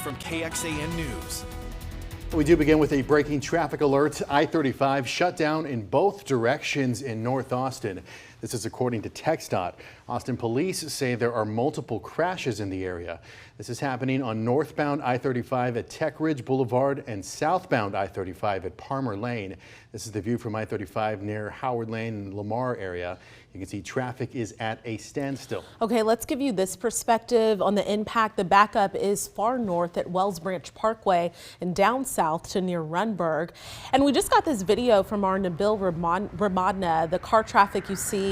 from KXAN News. We do begin with a breaking traffic alert. I-35 shut down in both directions in North Austin. This is according to TxDOT. Austin police say there are multiple crashes in the area. This is happening on northbound I-35 at Tech Ridge Boulevard and southbound I-35 at Palmer Lane. This is the view from I-35 near Howard Lane and Lamar area. You can see traffic is at a standstill. Okay, let's give you this perspective on the impact. The backup is far north at Wells Branch Parkway and down south to near Runberg. And we just got this video from our Nabil Ramadna. The car traffic you see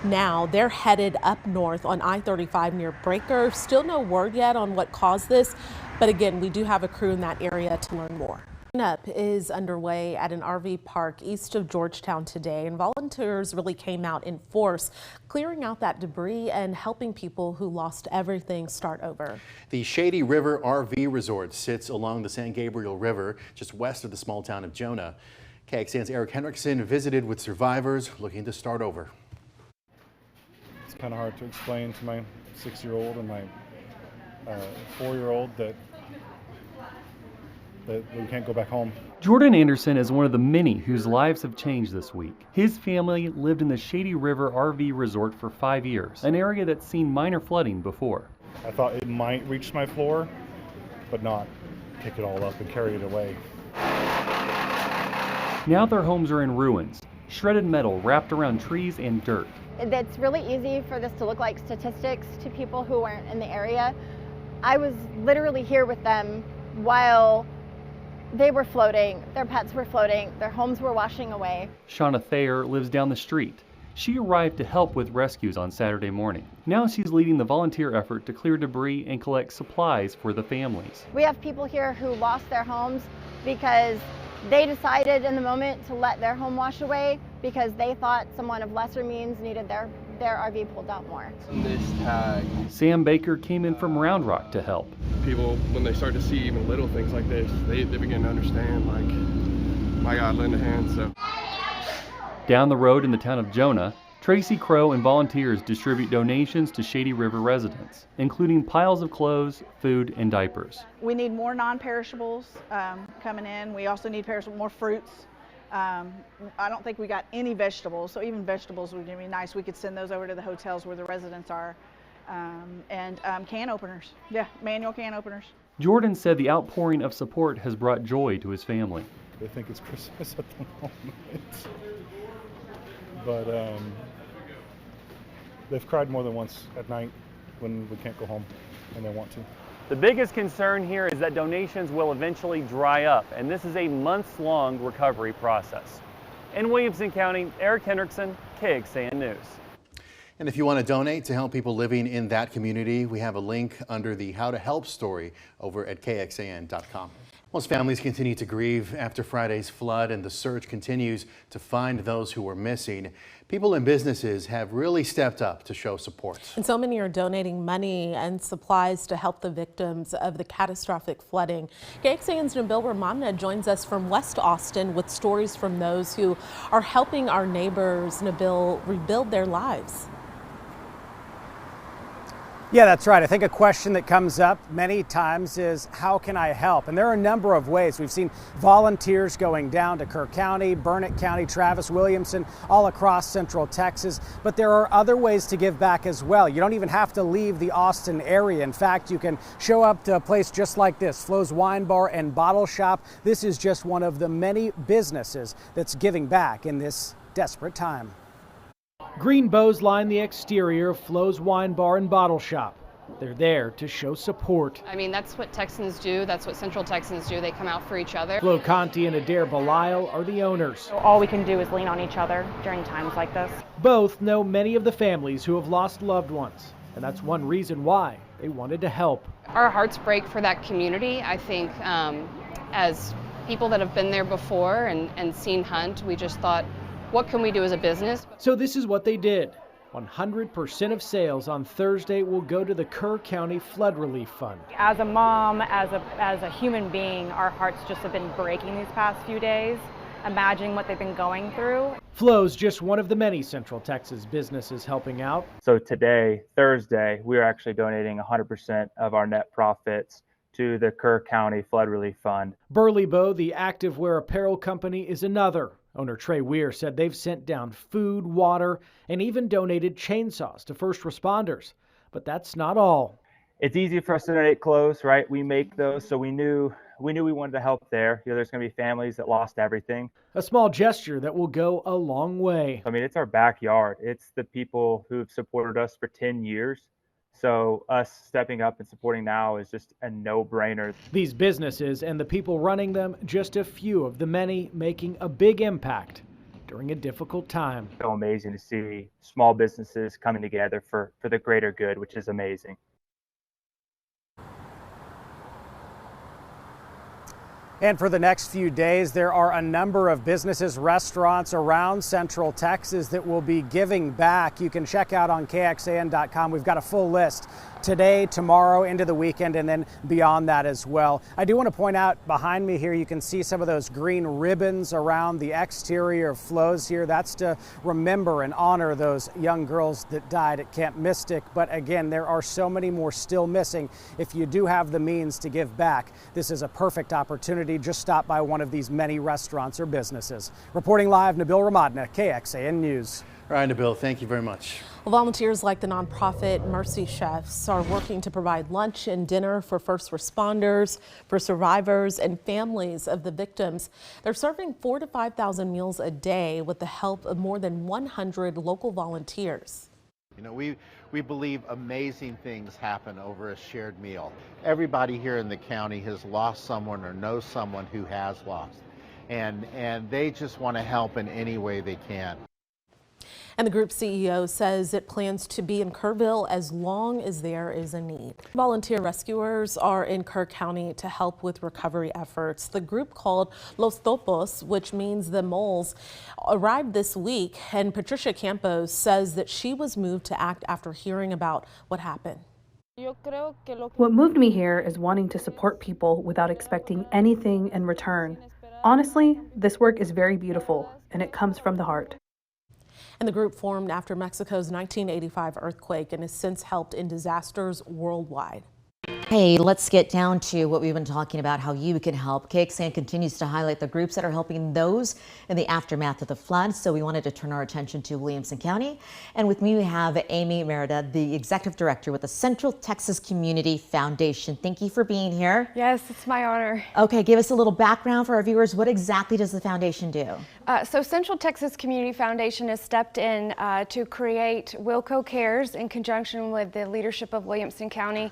now, they're headed up north on I-35 near Breaker. Still no word yet on what caused this, but again, we do have a crew in that area to learn more. Cleanup is underway at an RV park east of Georgetown today, and volunteers really came out in force, clearing out that debris and helping people who lost everything start over. The Shady River RV Resort sits along the San Gabriel River, just west of the small town of Jonah. KXAN's Eric Henriksen visited with survivors looking to start over. It's kind of hard to explain to my 6-year-old and my 4-year-old that we can't go back home. Jordan Anderson is one of the many whose lives have changed this week. His family lived in the Shady River RV Resort for 5 years, an area that's seen minor flooding before. I thought it might reach my floor, but not pick it all up and carry it away. Now their homes are in ruins, shredded metal wrapped around trees and dirt. It's really easy for this to look like statistics to people who weren't in the area. I was literally here with them while they were floating, their pets were floating, their homes were washing away. Shauna Thayer lives down the street. She arrived to help with rescues on Saturday morning. Now she's leading the volunteer effort to clear debris and collect supplies for the families. We have people here who lost their homes because they decided in the moment to let their home wash away because they thought someone of lesser means needed their RV pulled out more. Sam Baker came in from Round Rock to help. People, when they start to see even little things like this, they begin to understand, like, my God, lend a hand. So. Down the road in the town of Jonah, Tracy Crow and volunteers distribute donations to Shady River residents, including piles of clothes, food, and diapers. We need more non-perishables coming in. We also need more fruits. I don't think we got any vegetables, so even vegetables would be nice. We could send those over to the hotels where the residents are. And can openers. Yeah, manual can openers. Jordan said the outpouring of support has brought joy to his family. They think it's Christmas at the moment. But they've cried more than once at night when we can't go home and they want to. The biggest concern here is that donations will eventually dry up, and this is a months-long recovery process. In Williamson County, Eric Henriksen, KXAN News. And if you want to donate to help people living in that community, we have a link under the How to Help story over at KXAN.com. Most families continue to grieve after Friday's flood, and the search continues to find those who were missing. People and businesses have really stepped up to show support. And so many are donating money and supplies to help the victims of the catastrophic flooding. KXAN's Nabil Ramadna joins us from West Austin with stories from those who are helping our neighbors, Nabil, rebuild their lives. Yeah, that's right. I think a question that comes up many times is, how can I help? And there are a number of ways. We've seen volunteers going down to Kerr County, Burnett County, Travis, Williamson, all across Central Texas. But there are other ways to give back as well. You don't even have to leave the Austin area. In fact, you can show up to a place just like this, Flo's Wine Bar and Bottle Shop. This is just one of the many businesses that's giving back in this desperate time. Green bows line the exterior of Flo's Wine Bar and Bottle Shop. They're there to show support. I mean, that's what Texans do. That's what Central Texans do. They come out for each other. Flo Conti and Adair Belisle are the owners. All we can do is lean on each other during times like this. Both know many of the families who have lost loved ones, and that's one reason why they wanted to help. Our hearts break for that community. I think as people that have been there before and seen Hunt, we just thought, what can we do as a business? So this is what they did. 100% of sales on Thursday will go to the Kerr County Flood Relief Fund. As a mom, as a human being, our hearts just have been breaking these past few days, imagining what they've been going through. Flo's just one of the many Central Texas businesses helping out. So today, Thursday, we are actually donating 100% of our net profits to the Kerr County Flood Relief Fund. Burley Bow, the activewear apparel company, is another. Owner Trey Weir said they've sent down food, water, and even donated chainsaws to first responders. But that's not all. It's easy for us to donate clothes, right? We make those, so we knew we wanted to help there. There's going to be families that lost everything. A small gesture that will go a long way. I mean, it's our backyard. It's the people who've supported us for 10 years. So us stepping up and supporting now is just a no-brainer. These businesses and the people running them, just a few of the many making a big impact during a difficult time. So amazing to see small businesses coming together for the greater good, which is amazing. And for the next few days, there are a number of businesses, restaurants around Central Texas that will be giving back. You can check out on KXAN.com. We've got a full list today, tomorrow, into the weekend, and then beyond that as well. I do want to point out behind me here, you can see some of those green ribbons around the exterior of flows here. That's to remember and honor those young girls that died at Camp Mystic. But again, there are so many more still missing. If you do have the means to give back, this is a perfect opportunity. Just stop by one of these many restaurants or businesses. Reporting live, Nabil Ramadna, KXAN News. All right, Nabil, thank you very much. Well, volunteers like the nonprofit Mercy Chefs are working to provide lunch and dinner for first responders, for survivors, and families of the victims. They're serving 4,000 to 5,000 meals a day with the help of more than 100 local volunteers. You know, we believe amazing things happen over a shared meal. Everybody here in the county has lost someone or knows someone who has lost, and they just want to help in any way they can. And the group CEO says it plans to be in Kerrville as long as there is a need. Volunteer rescuers are in Kerr County to help with recovery efforts. The group called Los Topos, which means the moles, arrived this week, and Patricia Campos says that she was moved to act after hearing about what happened. What moved me here is wanting to support people without expecting anything in return. Honestly, this work is very beautiful, and it comes from the heart. And the group formed after Mexico's 1985 earthquake and has since helped in disasters worldwide. Hey, let's get down to what we've been talking about, how you can help. KXAN continues to highlight the groups that are helping those in the aftermath of the flood. So we wanted to turn our attention to Williamson County. And with me, we have Amy Merida, the Executive Director with the Central Texas Community Foundation. Thank you for being here. Yes, it's my honor. Okay, give us a little background for our viewers. What exactly does the foundation do? So Central Texas Community Foundation has stepped in to create Wilco Cares in conjunction with the leadership of Williamson County.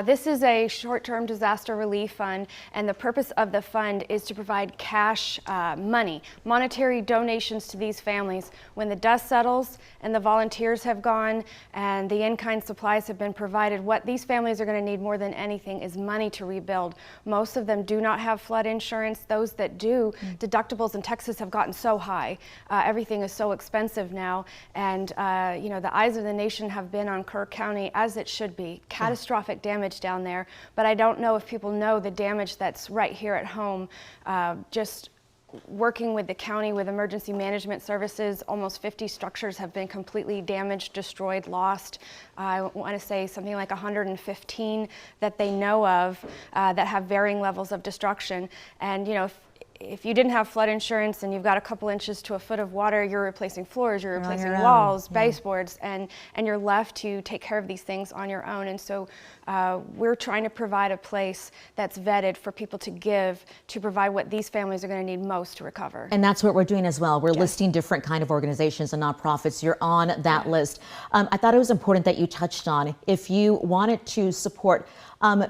This is a short-term disaster relief fund, and the purpose of the fund is to provide cash money, monetary donations to these families. When the dust settles and the volunteers have gone and the in-kind supplies have been provided, what these families are going to need more than anything is money to rebuild. Most of them do not have flood insurance. Those that do, deductibles in Texas have gotten so high. Everything is so expensive now, and you know, the eyes of the nation have been on Kerr County, as it should be. Catastrophic damage down there, but I don't know if people know the damage that's right here at home. Just working with the county with emergency management services, almost 50 structures have been completely damaged, destroyed, lost. I want to say something like 115 that they know of that have varying levels of destruction. And you know, if you didn't have flood insurance and you've got a couple inches to a foot of water, you're replacing floors, you're replacing walls, baseboards, and you're left to take care of these things on your own. And so we're trying to provide a place that's vetted for people to give, to provide what these families are going to need most to recover. And that's what we're doing as well. We're listing different kind of organizations and nonprofits. You're on that list. I thought it was important that you touched on, if you wanted to support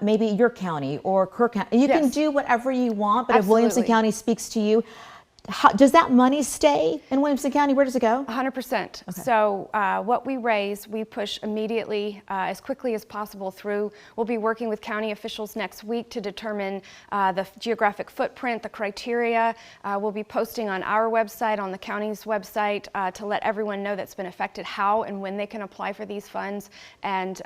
maybe your county or Kerr County, you can do whatever you want, but if Williamson County speaks to you, does that money stay in Williamson County? Where does it go? 100%. Okay. So what we raise, we push immediately, as quickly as possible through. We'll be working with county officials next week to determine the geographic footprint, the criteria. We'll be posting on our website, on the county's website, to let everyone know that's been affected how and when they can apply for these funds. And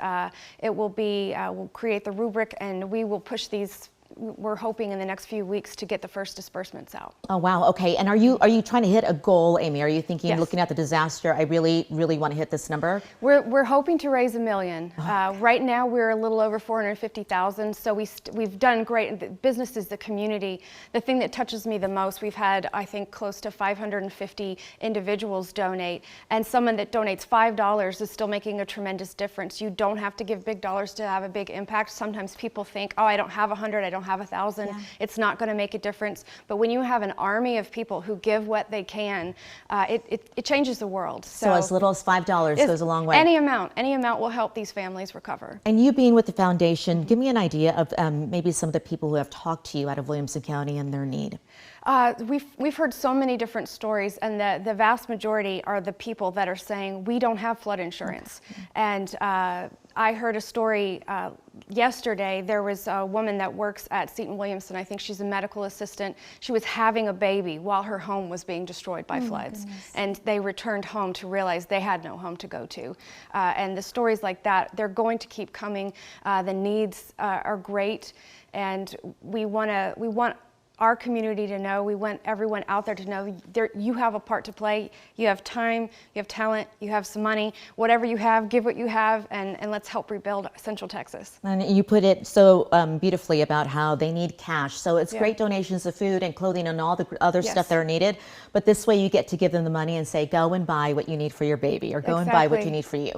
it will be, we'll create the rubric, and we will push these we're hoping in the next few weeks to get the first disbursements out. Oh, wow. Okay. And are you trying to hit a goal, Amy? Are you thinking, Yes. looking at the disaster, I really want to hit this number? We're hoping to raise $1 million. Right now we're a little over 450,000, so we've done great. The businesses, the community, the thing that touches me the most, we've had, I think, close to 550 individuals donate, and someone that donates $5 is still making a tremendous difference. You don't have to give big dollars to have a big impact. Sometimes people think, oh, I don't have 100, I don't have 1,000. Yeah. It's not going to make a difference. But when you have an army of people who give what they can, it changes the world. So as little as $5 goes a long way. Any amount will help these families recover. And you being with the foundation, give me an idea of maybe some of the people who have talked to you out of Williamson County and their need. We've heard so many different stories, and the vast majority are the people that are saying, we don't have flood insurance. Okay. And I heard a story yesterday. There was a woman that works at Seton Williamson. I think she's a medical assistant. She was having a baby while her home was being destroyed by floods. And they returned home to realize they had no home to go to. And the stories like that, they're going to keep coming. The needs are great, and we want our community to know, we want everyone out there to know you have a part to play. You have time, you have talent, you have some money. Whatever you have, give what you have, and let's help rebuild Central Texas. And you put it so beautifully about how they need cash. So it's great donations of food and clothing and all the other stuff that are needed. But this way you get to give them the money and say, go and buy what you need for your baby, or go and buy what you need for you.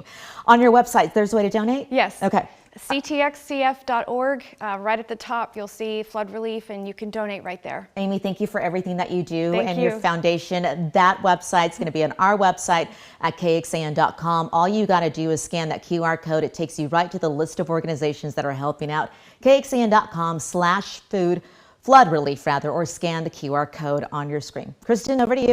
On your website, there's a way to donate? Yes. Okay. ctxcf.org. Right at the top, you'll see flood relief, and you can donate right there. Amy, thank you for everything that you do and your foundation. That website's going to be on our website at kxan.com. All you got to do is scan that QR code. It takes you right to the list of organizations that are helping out. kxan.com/food, flood relief rather, or scan the QR code on your screen. Kristen, over to you.